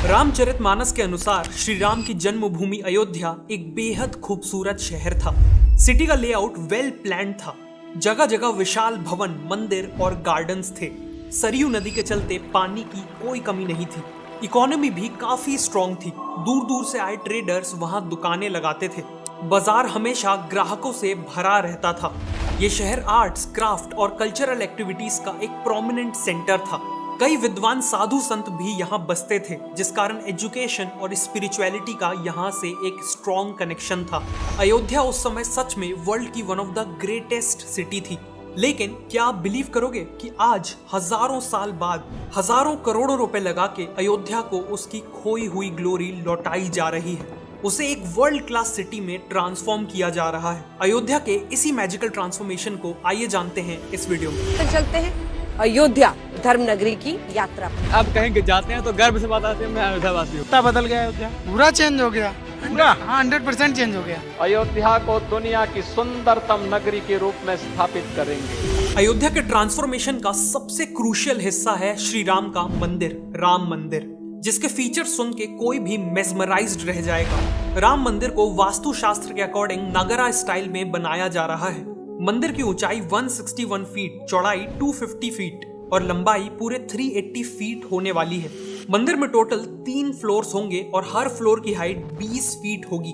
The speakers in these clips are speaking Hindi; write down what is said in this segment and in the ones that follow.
रामचरितमानस के अनुसार श्री राम की जन्मभूमि अयोध्या एक बेहद खूबसूरत शहर था। सिटी का लेआउट वेल प्लान्ड था। जगह जगह विशाल भवन, मंदिर और गार्डन्स थे। सरयू नदी के चलते पानी की कोई कमी नहीं थी। इकोनॉमी भी काफी स्ट्रॉन्ग थी। दूर दूर से आए ट्रेडर्स वहां दुकानें लगाते थे। बाजार हमेशा ग्राहकों से भरा रहता था। ये शहर आर्ट्स, क्राफ्ट और कल्चरल एक्टिविटीज का एक प्रोमिनेंट सेंटर था। कई विद्वान साधु संत भी यहाँ बसते थे, जिस कारण एजुकेशन और स्पिरिचुअलिटी का यहाँ से एक स्ट्रॉन्ग कनेक्शन था। अयोध्या उस समय सच में वर्ल्ड की one of the greatest city थी। लेकिन क्या आप बिलीव करोगे कि आज हजारों साल बाद हजारों करोड़ों रुपए लगा के अयोध्या को उसकी खोई हुई ग्लोरी लौटाई जा रही है। उसे एक वर्ल्ड क्लास सिटी में ट्रांसफॉर्म किया जा रहा है। अयोध्या के इसी मैजिकल ट्रांसफॉर्मेशन को आइए जानते हैं इस वीडियो में। तो चलते हैं अयोध्या धर्म नगरी की यात्रा पर। अब कहीं जाते हैं तो गर्व से बताते हैं मैं अयोध्यावासी हूँ। कितना बदल गया अयोध्या, पूरा चेंज हो गया, पूरा 100% चेंज हो गया। अयोध्या को दुनिया की सुंदरतम नगरी के रूप में स्थापित करेंगे। अयोध्या के ट्रांसफॉर्मेशन का सबसे क्रूशियल हिस्सा है श्री राम का मंदिर, राम मंदिर, जिसके फीचर सुन के कोई भी मेस्मराइज्ड रह जाएगा। राम मंदिर को वास्तुशास्त्र के अकॉर्डिंग नगरा स्टाइल में बनाया जा रहा है। मंदिर की ऊंचाई 161 फीट, चौड़ाई 250 फीट और लंबाई पूरे 380 फीट होने वाली है। मंदिर में टोटल 3 फ्लोर्स होंगे और हर फ्लोर की हाइट 20 फीट होगी।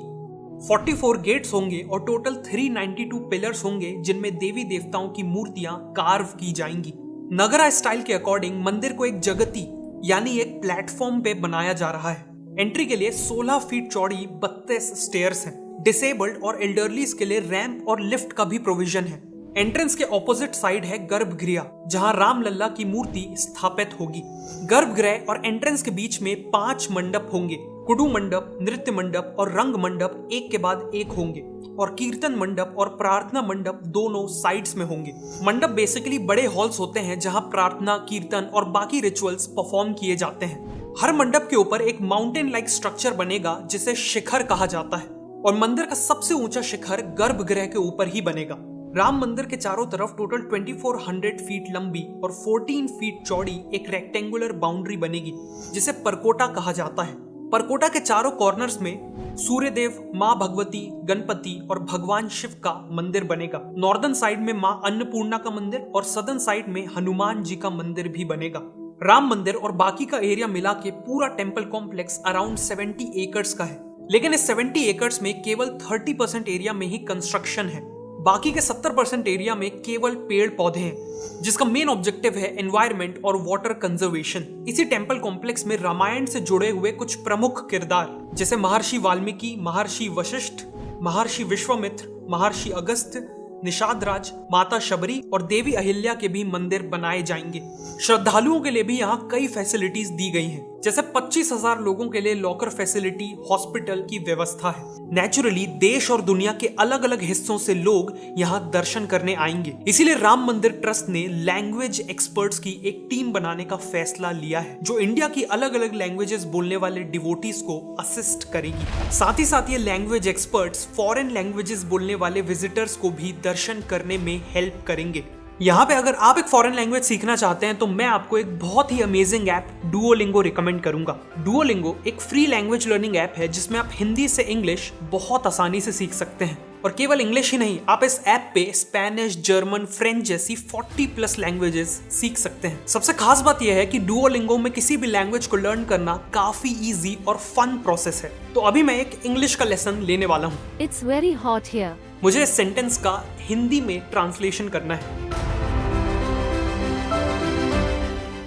44 गेट्स होंगे और टोटल 392 पिलर्स होंगे, जिनमें देवी देवताओं की मूर्तियां कार्व की जाएंगी। नगरा स्टाइल के अकॉर्डिंग मंदिर को एक जगती यानी एक प्लेटफॉर्म पे बनाया जा रहा है। एंट्री के लिए 16 फीट चौड़ी 32 स्टेयर्स हैं। डिसेबल्ड और एल्डरलीज के लिए रैंप और लिफ्ट का भी प्रोविजन है। एंट्रेंस के ऑपोजिट साइड है गर्भगृह, जहां राम लल्ला की मूर्ति स्थापित होगी। गर्भगृह और एंट्रेंस के बीच में 5 मंडप होंगे। कुडू मंडप, नृत्य मंडप और रंग मंडप एक के बाद एक होंगे और कीर्तन मंडप और प्रार्थना मंडप दोनों साइड्स में होंगे। मंडप बेसिकली बड़े हॉल्स होते हैं जहां प्रार्थना, कीर्तन और बाकी रिचुअल्स परफॉर्म किए जाते हैं। हर मंडप के ऊपर एक माउंटेन लाइक स्ट्रक्चर बनेगा जिसे शिखर कहा जाता है और मंदिर का सबसे ऊंचा शिखर गर्भगृह के ऊपर ही बनेगा। राम मंदिर के चारों तरफ टोटल 2400 फीट लंबी और 14 फीट चौड़ी एक रेक्टेंगुलर बाउंड्री बनेगी, जिसे परकोटा कहा जाता है। परकोटा के चारों कॉर्नर्स में सूर्यदेव, माँ भगवती, गणपति और भगवान शिव का मंदिर बनेगा। नॉर्दर्न साइड में माँ अन्नपूर्णा का मंदिर और सदर्न साइड में हनुमान जी का मंदिर भी बनेगा। राम मंदिर और बाकी का एरिया मिला के पूरा टेम्पल कॉम्प्लेक्स अराउंड 70 एकर्स का है। लेकिन इस 70 एकर्स में केवल 30% एरिया में ही कंस्ट्रक्शन है। बाकी के 70% एरिया में केवल पेड़ पौधे हैं, जिसका मेन ऑब्जेक्टिव है एनवायरनमेंट और वाटर कंजर्वेशन। इसी टेम्पल कॉम्प्लेक्स में रामायण से जुड़े हुए कुछ प्रमुख किरदार जैसे महर्षि वाल्मीकि, महर्षि वशिष्ठ, महर्षि विश्वामित्र, महर्षि अगस्त्य, निषाद राज, माता शबरी और देवी अहिल्या के भी मंदिर बनाए जाएंगे। श्रद्धालुओं के लिए भी यहाँ कई फैसिलिटीज दी गई हैं, जैसे 25,000 लोगों के लिए लॉकर फैसिलिटी, हॉस्पिटल की व्यवस्था है। नेचुरली देश और दुनिया के अलग अलग हिस्सों से लोग यहाँ दर्शन करने आएंगे। इसीलिए राम मंदिर ट्रस्ट ने लैंग्वेज एक्सपर्ट्स की एक टीम बनाने का फैसला लिया है, जो इंडिया की अलग अलग लैंग्वेजेस बोलने वाले डिवोटीज को असिस्ट करेगी। साथ ही साथ ये लैंग्वेज एक्सपर्ट्स फॉरेन लैंग्वेजेस बोलने वाले विजिटर्स को भी दर्शन करने में हेल्प करेंगे। यहाँ पे अगर आप एक फॉरेन लैंग्वेज सीखना चाहते हैं तो मैं आपको एक बहुत ही अमेजिंग ऐप डुओलिंगो रिकमेंड करूंगा। डुओलिंगो एक फ्री लैंग्वेज लर्निंग ऐप है, जिसमें आप हिंदी से इंग्लिश बहुत आसानी से सीख सकते हैं। और केवल इंग्लिश ही नहीं, आप इस ऐप पे स्पेनिश, जर्मन, फ्रेंच जैसी 40+ लैंग्वेजेस सीख सकते हैं। सबसे खास बात यह है कि डुओलिंगो में किसी भी लैंग्वेज को लर्न करना काफी इजी और फन प्रोसेस है। तो अभी मैं एक इंग्लिश का लेसन लेने वाला हूँ। It's very hot here. मुझे इस सेंटेंस का हिंदी में ट्रांसलेशन करना है।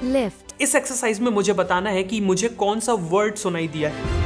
Lift. इस एक्सरसाइज में मुझे बताना है कि मुझे कौन सा वर्ड सुनाई दिया है।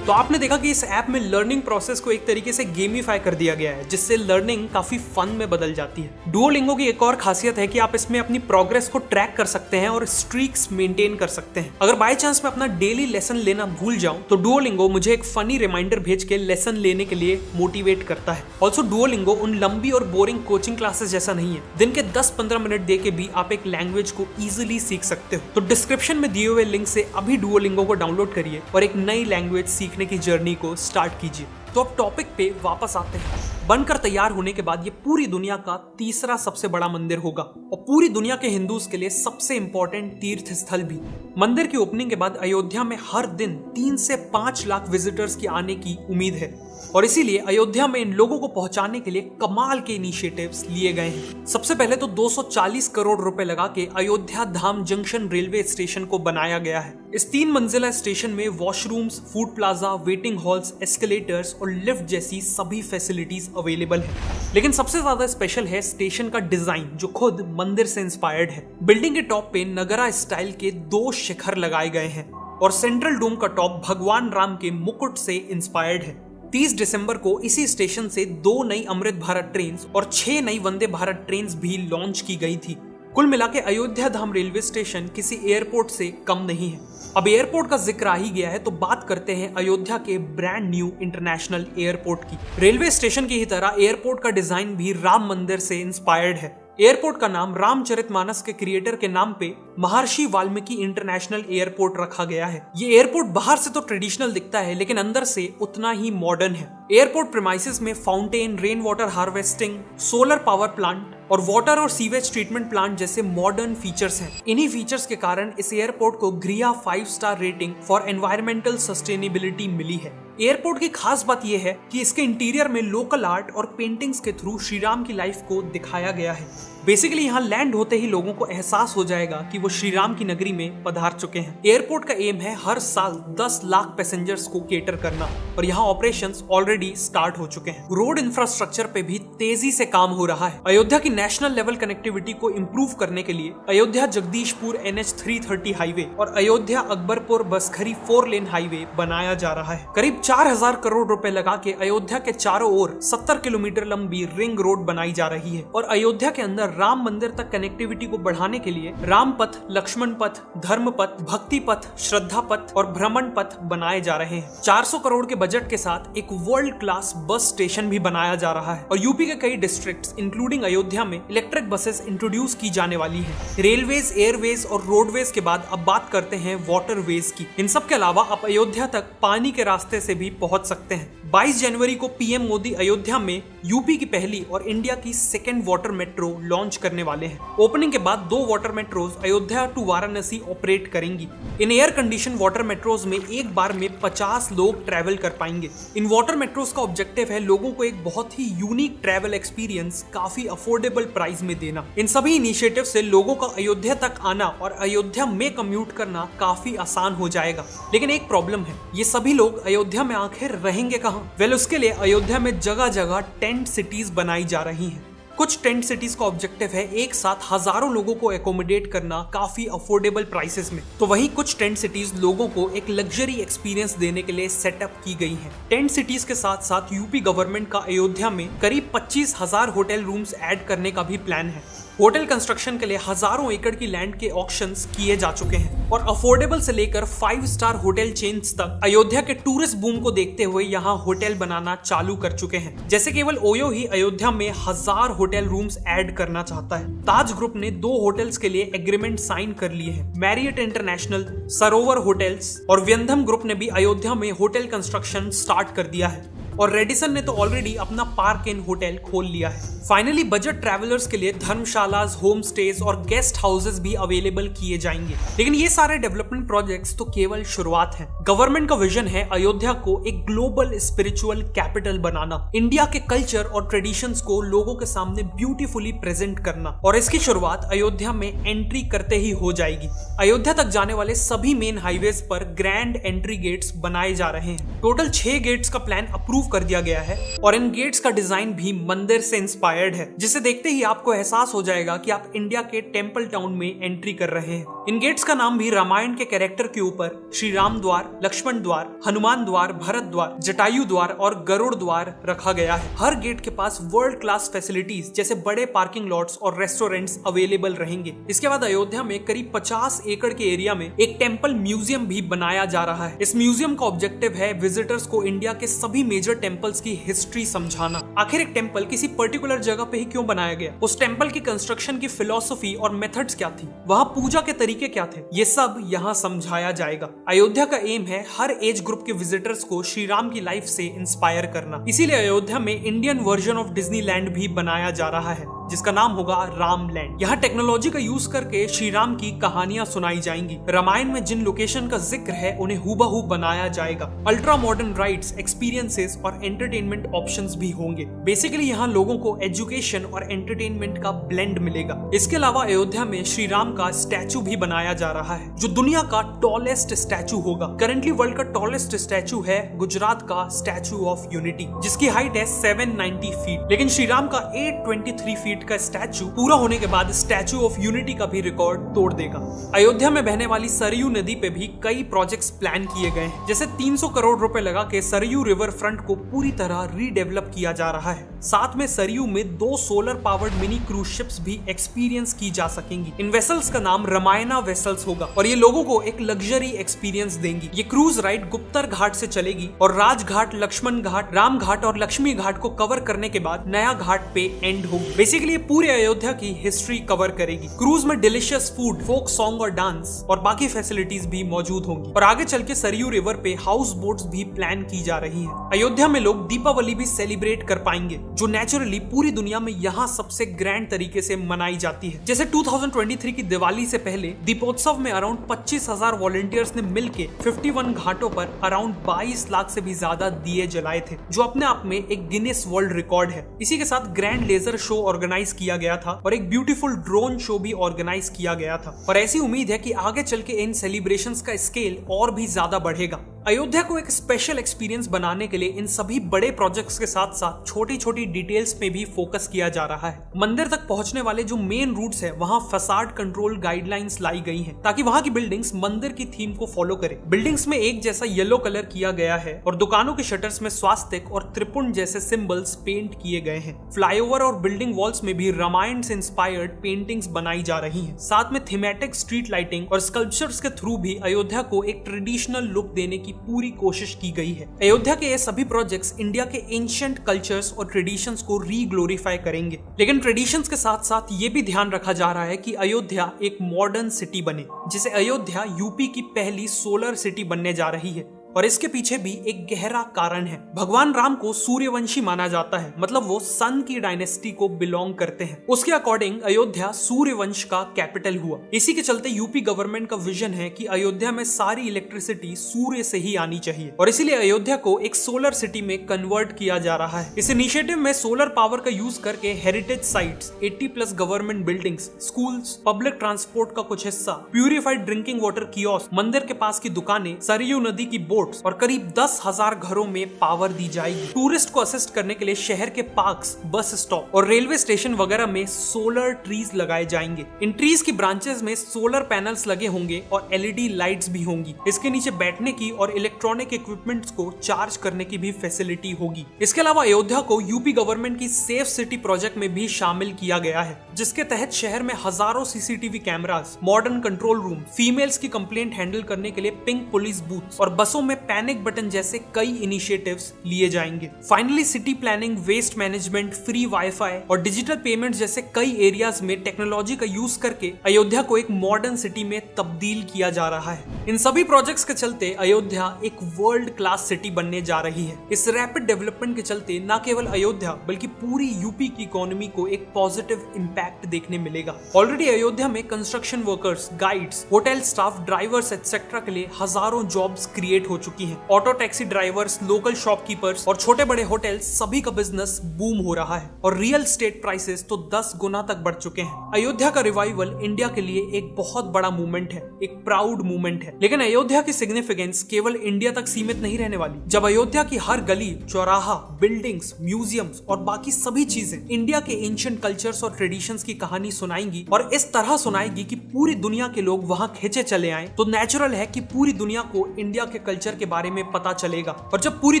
तो आपने देखा कि इस ऐप में लर्निंग प्रोसेस को एक तरीके से गेमिफाई कर दिया गया है, जिससे लर्निंग काफी फन में बदल जाती है। डुओलिंगो की एक और खासियत है कि आप इसमें अपनी प्रोग्रेस को ट्रैक कर सकते हैं और स्ट्रीक्स मेंटेन कर सकते हैं। अगर बाय चांस मैं अपना डेली लेसन लेना भूल जाऊं तो डुओलिंगो मुझे एक फनी रिमाइंडर भेज के लेसन लेने के लिए मोटिवेट करता है। ऑल्सो डुओलिंगो उन लंबी और बोरिंग कोचिंग क्लासेस जैसा नहीं है। दिन के 10-15 मिनट दे के भी आप एक लैंग्वेज को इजिली सीख सकते हो। तो डिस्क्रिप्शन में दिए हुए लिंक से अभी डुओलिंगो को डाउनलोड करिए और एक नई लैंग्वेज सीखने की जर्नी को स्टार्ट कीजिए। तो अब टॉपिक पे वापस आते हैं। बनकर तैयार होने के बाद ये पूरी दुनिया का तीसरा सबसे बड़ा मंदिर होगा और पूरी दुनिया के हिंदूज के लिए सबसे इंपॉर्टेंट तीर्थ स्थल भी। मंदिर की ओपनिंग के बाद अयोध्या में हर दिन 3 से 5 लाख विजिटर्स की आने की उम्मीद है और इसीलिए अयोध्या में इन लोगों को पहुंचाने के लिए कमाल के इनिशिएटिव्स लिए गए हैं। सबसे पहले तो 240 करोड़ रुपए लगा के अयोध्या धाम जंक्शन रेलवे स्टेशन को बनाया गया है। इस 3 मंजिला स्टेशन में washrooms, food plaza, waiting halls, escalators और लिफ्ट जैसी सभी फैसिलिटीज अवेलेबल है। लेकिन सबसे ज्यादा स्पेशल है स्टेशन का डिजाइन, जो खुद मंदिर से इंस्पायर्ड है। बिल्डिंग के टॉप पे नगरा स्टाइल के 2 शिखर लगाए गए हैं और सेंट्रल डोम का टॉप भगवान राम के मुकुट से इंस्पायर्ड है। 30 दिसंबर को इसी स्टेशन से 2 नई अमृत भारत ट्रेन और 6 नई वंदे भारत ट्रेन भी लॉन्च की गई थी। कुल मिला के अयोध्या धाम रेलवे स्टेशन किसी एयरपोर्ट से कम नहीं है। अब एयरपोर्ट का जिक्र आ ही गया है तो बात करते हैं अयोध्या के ब्रांड न्यू इंटरनेशनल एयरपोर्ट की। रेलवे स्टेशन की ही तरह एयरपोर्ट का डिजाइन भी राम मंदिर से इंस्पायर्ड है। एयरपोर्ट का नाम रामचरितमानस के क्रिएटर के नाम पे महर्षि वाल्मीकि इंटरनेशनल एयरपोर्ट रखा गया है। ये एयरपोर्ट बाहर से तो ट्रेडिशनल दिखता है लेकिन अंदर से उतना ही मॉडर्न है। एयरपोर्ट प्रीमाइसेस में fountain, rain water harvesting, solar power plant और वाटर और सीवेज ट्रीटमेंट प्लांट जैसे मॉडर्न फीचर्स हैं। इन्हीं फीचर्स के कारण इस एयरपोर्ट को ग्रिया 5 star rating for environmental sustainability मिली है। एयरपोर्ट की खास बात यह है कि इसके इंटीरियर में लोकल आर्ट और पेंटिंग्स के थ्रू श्री राम की लाइफ को दिखाया गया है। बेसिकली यहाँ लैंड होते ही लोगों को एहसास हो जाएगा कि वो श्री राम की नगरी में पधार चुके हैं। एयरपोर्ट का एम है हर साल 10 लाख पैसेंजर्स को केटर करना और यहाँ ऑपरेशंस ऑलरेडी स्टार्ट हो चुके हैं। रोड इंफ्रास्ट्रक्चर पे भी तेजी से काम हो रहा है। अयोध्या की नेशनल लेवल कनेक्टिविटी को इम्प्रूव करने के लिए अयोध्या जगदीशपुर NH 330 हाईवे और अयोध्या अकबरपुर बसखरी 4 लेन हाईवे बनाया जा रहा है। करीब 4000 करोड़ रुपए लगा के अयोध्या के चारों ओर 70 किलोमीटर लंबी रिंग रोड बनाई जा रही है और अयोध्या के अंदर राम मंदिर तक कनेक्टिविटी को बढ़ाने के लिए राम पथ, लक्ष्मण पथ, धर्म पथ, भक्ति पथ, श्रद्धा पथ और भ्रमण पथ बनाए जा रहे हैं। 400 करोड़ के बजट के साथ एक वर्ल्ड क्लास बस स्टेशन भी बनाया जा रहा है और यूपी के कई डिस्ट्रिक्ट्स इंक्लूडिंग अयोध्या में इलेक्ट्रिक बसेस इंट्रोड्यूस की जाने वाली हैं। रेलवेज, एयरवेज और रोडवेज के बाद अब बात करते हैं वाटरवेज की। इन सब के अलावा आप अयोध्या तक पानी के रास्ते से भी पहुंच सकते हैं। 22 जनवरी को पीएम मोदी अयोध्या में यूपी की पहली और इंडिया की 2nd वाटर मेट्रो लॉन्च करने वाले हैं। ओपनिंग के बाद 2 water metros Ayodhya to Varanasi operate करेंगी। इन एयर कंडीशन वाटर मेट्रोज में एक बार में 50 लोग ट्रैवल कर पाएंगे। इन वाटर मेट्रोज का ऑब्जेक्टिव है लोगों को एक बहुत ही यूनिक ट्रैवल एक्सपीरियंस काफी अफोर्डेबल प्राइस में देना। इन सभी इनिशिएटिव से लोगों का अयोध्या तक आना और अयोध्या में कम्यूट करना काफी आसान हो जाएगा। लेकिन एक प्रॉब्लम है, ये सभी लोग अयोध्या में आखिर रहेंगे कहाँ? उसके लिए अयोध्या में जगह जगह टेंट सिटीज बनाई जा रही हैं। कुछ टेंट सिटीज का ऑब्जेक्टिव है एक साथ हजारों लोगों को एकोमोडेट करना काफी अफोर्डेबल प्राइसेस में, तो वहीं कुछ टेंट सिटीज लोगों को एक लग्जरी एक्सपीरियंस देने के लिए सेटअप की गई हैं। टेंट सिटीज के साथ साथ यूपी गवर्नमेंट का अयोध्या में करीब 25,000 होटल रूम्स ऐड करने का भी प्लान है। होटल कंस्ट्रक्शन के लिए हजारों एकड़ की लैंड के ऑक्शंस किए जा चुके हैं और अफोर्डेबल से लेकर 5 स्टार होटल चेन्स तक अयोध्या के टूरिस्ट बूम को देखते हुए यहाँ होटल बनाना चालू कर चुके हैं। जैसे केवल ओयो ही अयोध्या में 1000 होटल रूम्स ऐड करना चाहता है। ताज ग्रुप ने 2 होटल्स के लिए एग्रीमेंट साइन कर लिए हैं। मैरियट इंटरनेशनल, सरोवर होटल्स और व्यंधम ग्रुप ने भी अयोध्या में होटल कंस्ट्रक्शन स्टार्ट कर दिया है और रेडिसन ने तो ऑलरेडी अपना पार्क इन होटल खोल लिया है। फाइनली बजट ट्रैवलर्स के लिए धर्मशालास, होम स्टेज और गेस्ट हाउसेस भी अवेलेबल किए जाएंगे। लेकिन ये सारे डेवलपमेंट प्रोजेक्ट्स तो केवल शुरुआत है। गवर्नमेंट का विजन है अयोध्या को एक ग्लोबल स्पिरिचुअल कैपिटल बनाना, इंडिया के कल्चर और ट्रेडिशंस को लोगों के सामने ब्यूटीफुली प्रेजेंट करना और इसकी शुरुआत अयोध्या में एंट्री करते ही हो जाएगी। अयोध्या तक जाने वाले सभी मेन हाईवेज पर ग्रैंड एंट्री गेट्स बनाए जा रहे हैं। टोटल 6 गेट्स का प्लान अप्रूव कर दिया गया है और इन गेट्स का डिजाइन भी मंदिर से इंस्पायर्ड है, जिसे देखते ही आपको एहसास हो जाएगा कि आप इंडिया के टेंपल टाउन में एंट्री कर रहे हैं। इन गेट्स का नाम भी रामायण के कैरेक्टर के ऊपर श्री राम द्वार, लक्ष्मण द्वार, हनुमान द्वार, भरत द्वार, जटायु द्वार और गरुड़ द्वार रखा गया है। हर गेट के पास वर्ल्ड क्लास फैसिलिटीज जैसे बड़े पार्किंग लॉट्स और रेस्टोरेंट्स अवेलेबल रहेंगे। इसके बाद अयोध्या में करीब 50 एकड़ के एरिया में एक टेंपल म्यूजियम भी बनाया जा रहा है। इस म्यूजियम का ऑब्जेक्टिव है विजिटर्स को इंडिया के सभी मेजर मेजर टेम्पल्स की हिस्ट्री समझाना। आखिर एक टेम्पल किसी पर्टिकुलर जगह पे ही क्यों बनाया गया, उस टेम्पल की कंस्ट्रक्शन की फिलॉसफी और मेथड्स क्या थी, वहाँ पूजा के तरीके क्या थे, ये सब यहाँ समझाया जाएगा। अयोध्या का एम है हर एज ग्रुप के विजिटर्स को श्री राम की लाइफ से इंस्पायर करना। इसीलिए अयोध्या में इंडियन वर्जन ऑफ डिज्नीलैंड भी बनाया जा रहा है, जिसका नाम होगा राम लैंड। यहाँ टेक्नोलॉजी का यूज करके श्री राम की कहानियां सुनाई जाएंगी। रामायण में जिन लोकेशन का जिक्र है उन्हें हूबहू बनाया जाएगा। अल्ट्रा मॉडर्न राइड्स, एक्सपीरियंसेस और एंटरटेनमेंट ऑप्शंस भी होंगे। बेसिकली यहाँ लोगों को एजुकेशन और एंटरटेनमेंट का ब्लेंड मिलेगा। इसके अलावा अयोध्या में श्री राम का स्टैचू भी बनाया जा रहा है, जो दुनिया का टॉलेस्ट स्टैचू होगा। करंटली वर्ल्ड का टॉलेस्ट स्टैचू है गुजरात का स्टैचू ऑफ यूनिटी, जिसकी हाइट है 790 फीट। लेकिन श्री राम का 823 फीट का स्टैचू पूरा होने के बाद स्टैचू ऑफ यूनिटी का भी रिकॉर्ड तोड़ देगा। अयोध्या में बहने वाली सरयू नदी पे भी कई प्रोजेक्ट्स प्लान किए गए हैं। जैसे 300 करोड़ रुपए लगा के सरयू रिवर फ्रंट को पूरी तरह रीडेवलप किया जा रहा है। साथ में सरयू में 2 solar powered mini cruise ships भी एक्सपीरियंस की जा सकेंगी। इन वेसल्स का नाम रमायना वेसल्स होगा और ये लोगों को एक लग्जरी एक्सपीरियंस देंगी। ये क्रूज राइड गुप्तर घाट से चलेगी और राजघाट, लक्ष्मण घाट, राम घाट और लक्ष्मी घाट को कवर करने के बाद नया घाट पे एंड होगी। बेसिकली पूरे अयोध्या की हिस्ट्री कवर करेगी। क्रूज में डिलीशियस फूड, फोक सॉन्ग और डांस और बाकी फैसिलिटीज भी मौजूद होंगी। और आगे चल के सरयू रिवर पे हाउस बोट्स भी प्लान की जा रही हैं। अयोध्या में लोग दीपावली भी सेलिब्रेट कर पाएंगे, जो नेचुरली पूरी दुनिया में यहाँ सबसे ग्रैंड तरीके से मनाई जाती है। जैसे 2023 की दिवाली से पहले दीपोत्सव में अराउंड 25,000 वॉलंटियर्स ने मिलके 51 घाटों पर अराउंड 22 लाख से भी ज्यादा दिए जलाए थे, जो अपने आप में एक गिनेस वर्ल्ड रिकॉर्ड है। इसी के साथ ग्रैंड लेजर शो ऑर्गेनाइज किया गया था और एक ब्यूटीफुल ड्रोन शो भी ऑर्गेनाइज किया गया था। और ऐसी उम्मीद है कि आगे चल के इन सेलिब्रेशंस का स्केल और भी ज्यादा बढ़ेगा। अयोध्या को एक स्पेशल एक्सपीरियंस बनाने के लिए इन सभी बड़े प्रोजेक्ट्स के साथ साथ छोटी छोटी डिटेल्स पे भी फोकस किया जा रहा है। मंदिर तक पहुंचने वाले जो मेन रूट्स है वहां फसाड कंट्रोल गाइडलाइंस लाई गई हैं, ताकि वहां की बिल्डिंग्स मंदिर की थीम को फॉलो करें। बिल्डिंग्स में एक जैसा येलो कलर किया गया है और दुकानों के शटर्स में स्वास्तिक और त्रिपुंड जैसे सिंबल्स पेंट किए गए हैं। फ्लाईओवर और बिल्डिंग वॉल्स में भी रामायण से इंस्पायर्ड पेंटिंग्स बनाई जा रही हैं। साथ में थीमेटिक स्ट्रीट लाइटिंग और स्कल्पचर्स के थ्रू भी अयोध्या को एक ट्रेडिशनल लुक देने की पूरी कोशिश की गई है। अयोध्या के ये सभी प्रोजेक्ट्स इंडिया के एंशिएंट कल्चर्स और ट्रेडिशंस को रीग्लोरीफाई करेंगे। लेकिन ट्रेडिशंस के साथ साथ ये भी ध्यान रखा जा रहा है कि अयोध्या एक मॉडर्न सिटी बने, जिसे अयोध्या यूपी की पहली सोलर सिटी बनने जा रही है। और इसके पीछे भी एक गहरा कारण है। भगवान राम को सूर्यवंशी माना जाता है, मतलब वो सन की डायनेस्टी को बिलोंग करते हैं। उसके अकॉर्डिंग अयोध्या सूर्यवंश का कैपिटल हुआ। इसी के चलते यूपी गवर्नमेंट का विजन है कि अयोध्या में सारी इलेक्ट्रिसिटी सूर्य से ही आनी चाहिए और इसीलिए अयोध्या को एक सोलर सिटी में कन्वर्ट किया जा रहा है। इस इनिशिएटिव में सोलर पावर का यूज करके heritage sites, 80+ government buildings, schools, public transport का कुछ हिस्सा, प्यूरिफाइड ड्रिंकिंग वाटर कियोस्क, मंदिर के पास की दुकानें, सरयू नदी की बोट और करीब 10,000 घरों में पावर दी जाएगी। टूरिस्ट को असिस्ट करने के लिए शहर के पार्क्स, बस स्टॉप और रेलवे स्टेशन वगैरह में सोलर ट्रीज लगाए जाएंगे। इन ट्रीज की ब्रांचेस में सोलर पैनल्स लगे होंगे और LED लाइट्स भी होंगी। इसके नीचे बैठने की और इलेक्ट्रॉनिक इक्विपमेंट्स को चार्ज करने की भी फैसिलिटी होगी। इसके अलावा अयोध्या को यूपी गवर्नमेंट की सेफ सिटी प्रोजेक्ट में भी शामिल किया गया है, जिसके तहत शहर में हजारों CCTV cameras, modern control room, females की कंप्लेंट हैंडल करने के लिए पिंक पुलिस बूथ और बसों में पैनिक बटन जैसे कई इनिशिएटिव्स लिए जाएंगे। Finally city planning, waste management, free WiFi और डिजिटल पेमेंट जैसे कई एरियाज में टेक्नोलॉजी का यूज करके अयोध्या को एक मॉडर्न सिटी में तब्दील किया जा रहा है। इन सभी प्रोजेक्ट्स के चलते अयोध्या एक वर्ल्ड क्लास सिटी बनने जा रही है। इस रैपिड डेवलपमेंट के चलते न केवल अयोध्या बल्कि पूरी यूपी की इकोनॉमी को एक पॉजिटिव इम्पैक्ट देखने मिलेगा। ऑलरेडी अयोध्या में construction workers, guides, hotel staff, drivers etcetera के लिए हजारों जॉब्स क्रिएट हो चुकी हैं। Auto taxi drivers, local shopkeepers और छोटे बड़े होटल्स सभी का बिजनेस बूम हो रहा है और रियल स्टेट प्राइसेस तो 10 गुना तक बढ़ चुके हैं। अयोध्या का रिवाइवल इंडिया के लिए एक बहुत बड़ा मूवमेंट है, एक प्राउड मूवमेंट है। लेकिन अयोध्या की सिग्निफिकेंस केवल इंडिया तक सीमित नहीं रहने वाली। जब अयोध्या की हर गली, चौराहा, बिल्डिंग्स, म्यूजियम्स और बाकी सभी चीजें इंडिया के एंशिएंट कल्चर्स और ट्रेडिशंस की कहानी सुनाएंगी और इस तरह सुनाएगी कि पूरी दुनिया के लोग वहां खींचे चले आए, तो नेचुरल है कि पूरी दुनिया को इंडिया के कल्चर के बारे में पता चलेगा। और जब पूरी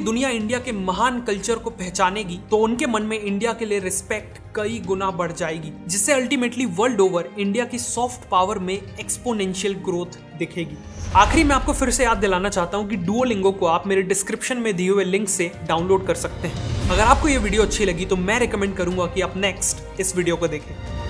दुनिया इंडिया के महान कल्चर को पहचानेगी तो उनके मन में इंडिया के लिए रिस्पेक्ट, कई गुना बढ़ जाएगी, जिससे अल्टीमेटली वर्ल्ड ओवर इंडिया की सॉफ्ट पावर में एक्सपोनेंशियल ग्रोथ दिखेगी। आखिरी में आपको फिर से याद दिलाना चाहता हूं कि डुओलिंगो को आप मेरे डिस्क्रिप्शन में दिए हुए लिंक से डाउनलोड कर सकते हैं। अगर आपको ये वीडियो अच्छी लगी तो मैं रिकमेंड करूंगा कि आप नेक्स्ट इस वीडियो को देखें।